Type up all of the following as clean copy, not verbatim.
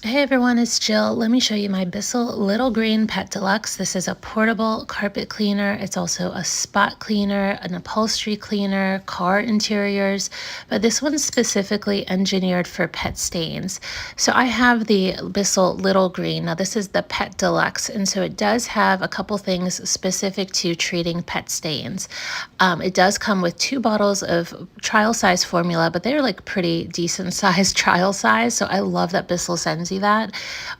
Hey everyone, it's Jill. Let me show you my Bissell Little Green Pet Deluxe. This is a portable carpet cleaner. It's also a spot cleaner, an upholstery cleaner, car interiors, but this one's specifically engineered for pet stains. So I have the Bissell Little Green. Now this is the Pet Deluxe, and so it does have a couple things specific to treating pet stains. It does come with 2 bottles of trial size formula, but they're like pretty decent size trial size. So I love that Bissell sends you that.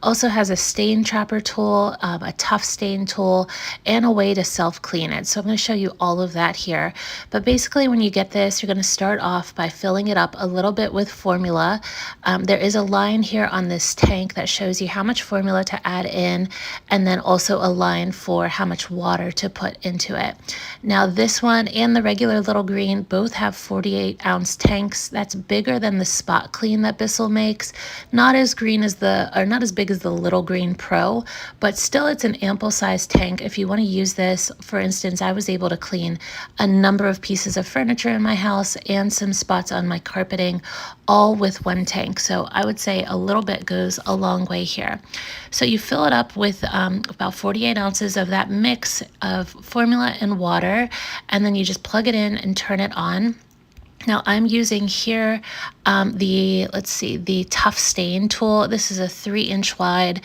Also has a stain trapper tool, a tough stain tool, and a way to self-clean it. So I'm going to show you all of that here. But basically when you get this, you're going to start off by filling it up a little bit with formula. There is a line here on this tank that shows you how much formula to add in, and then also a line for how much water to put into it. Now this one and the regular Little Green both have 48-ounce tanks. That's bigger than the Spot Clean that Bissell makes. Not as green as not as big as the Little Green Pro, but still it's an ample size tank. If you want to use this, for instance, I was able to clean a number of pieces of furniture in my house and some spots on my carpeting, all with one tank. So I would say a little bit goes a long way here. So you fill it up with about 48 ounces of that mix of formula and water, and then you just plug it in and turn it on. Now I'm using here the Tough Stain tool. This is a 3-inch wide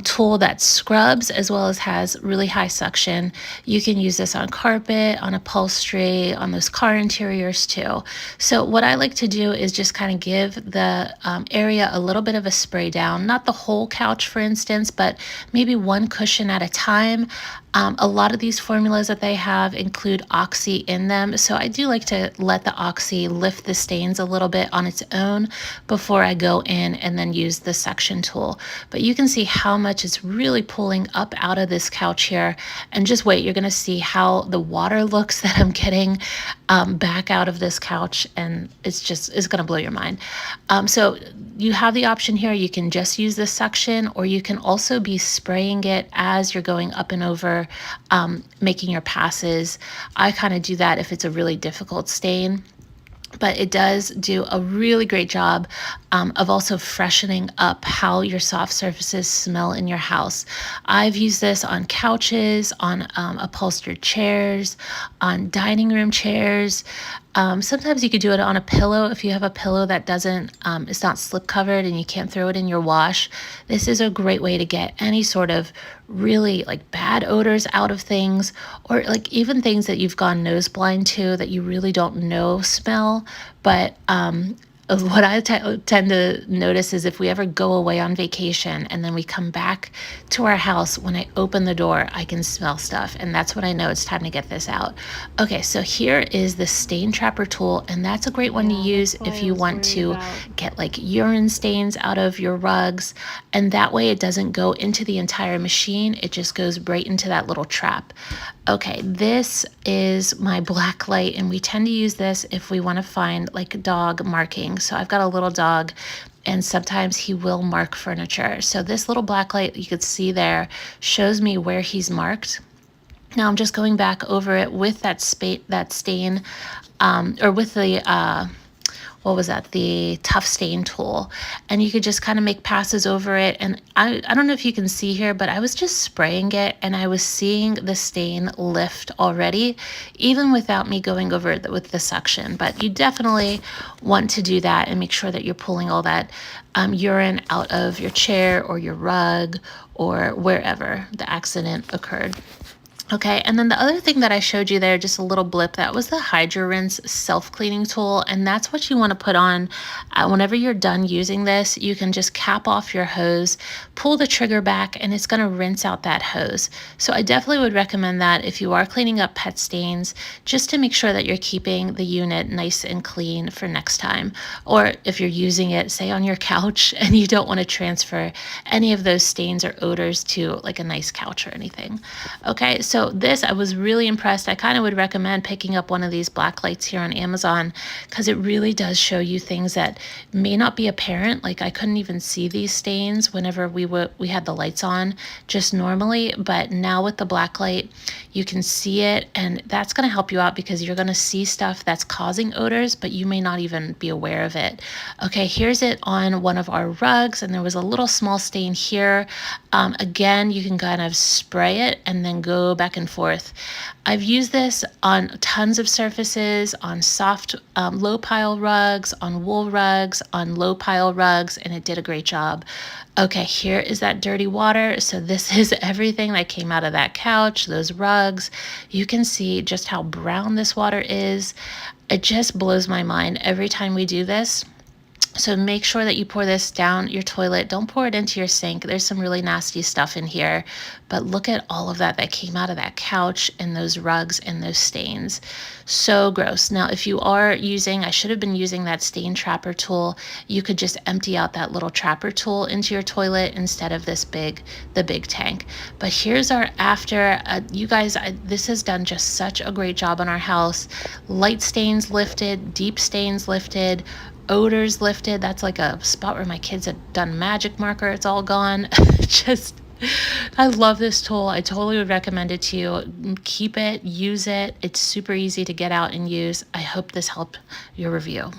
tool that scrubs as well as has really high suction. You can use this on carpet, on upholstery, on those car interiors too. So what I like to do is just kind of give the area a little bit of a spray down, not the whole couch for instance, but maybe one cushion at a time. A lot of these formulas that they have include Oxy in them, so I do like to let the Oxy lift the stains a little bit on its own before I go in and then use the suction tool. But you can see how much it's really pulling up out of this couch here, and just wait, you're going to see how the water looks that I'm getting back out of this couch, and it's going to blow your mind. So you have the option here, you can just use the suction, or you can also be spraying it as you're going up and over, making your passes. I kind of do that if it's a really difficult stain. But it does do a really great job of also freshening up how your soft surfaces smell in your house. I've used this on couches, on upholstered chairs, on dining room chairs. Sometimes you could do it on a pillow if you have a pillow that it's not slip covered and you can't throw it in your wash. This is a great way to get any sort of really like bad odors out of things, or like even things that you've gone nose blind to that you really don't know smell. But what I tend to notice is if we ever go away on vacation and then we come back to our house, when I open the door, I can smell stuff. And that's when I know it's time to get this out. Okay, so here is the stain trapper tool. And that's a great one to use if you want to get like urine stains out of your rugs. And that way it doesn't go into the entire machine. It just goes right into that little trap. Okay, this is my black light, and we tend to use this if we want to find like dog marking. So I've got a little dog, and sometimes he will mark furniture. So this little black light you could see there shows me where he's marked. Now I'm just going back over it with that stain, or with the the Tough Stain tool, and you could just kind of make passes over it. And I don't know if you can see here, but I was just spraying it and I was seeing the stain lift already, even without me going over it with the suction. But you definitely want to do that and make sure that you're pulling all that urine out of your chair or your rug or wherever the accident occurred. Okay, and then the other thing that I showed you there, just a little blip, that was the Hydro Rinse self-cleaning tool, and that's what you want to put on whenever you're done using this. You can just cap off your hose, pull the trigger back, and it's going to rinse out that hose. So I definitely would recommend that if you are cleaning up pet stains, just to make sure that you're keeping the unit nice and clean for next time. Or if you're using it, say on your couch, and you don't want to transfer any of those stains or odors to like a nice couch or anything. Okay, so this, I was really impressed. I kind of would recommend picking up one of these black lights here on Amazon, because it really does show you things that may not be apparent. Like I couldn't even see these stains whenever we had the lights on just normally, but now with the black light, You can see it, and that's going to help you out because you're going to see stuff that's causing odors, but you may not even be aware of it. Okay, here's it on one of our rugs, and there was a little small stain here. Again, you can kind of spray it and then go back and forth. I've used this on tons of surfaces, on soft low pile rugs, on wool rugs, on low pile rugs, and it did a great job. Okay, here is that dirty water. So this is everything that came out of that couch, those rugs. You can see just how brown this water is. It just blows my mind every time we do this. So make sure that you pour this down your toilet. Don't pour it into your sink. There's some really nasty stuff in here. But look at all of that came out of that couch and those rugs and those stains. So gross. Now, if you are using, I should have been using that stain trapper tool. You could just empty out that little trapper tool into your toilet instead of the big tank. But here's our after. You guys, this has done just such a great job on our house. Light stains lifted, deep stains lifted, odors lifted. That's like a spot where my kids had done magic marker. It's all gone. Just, I love this tool. I totally would recommend it to you. Keep it, use it. It's super easy to get out and use. I hope this helped your review.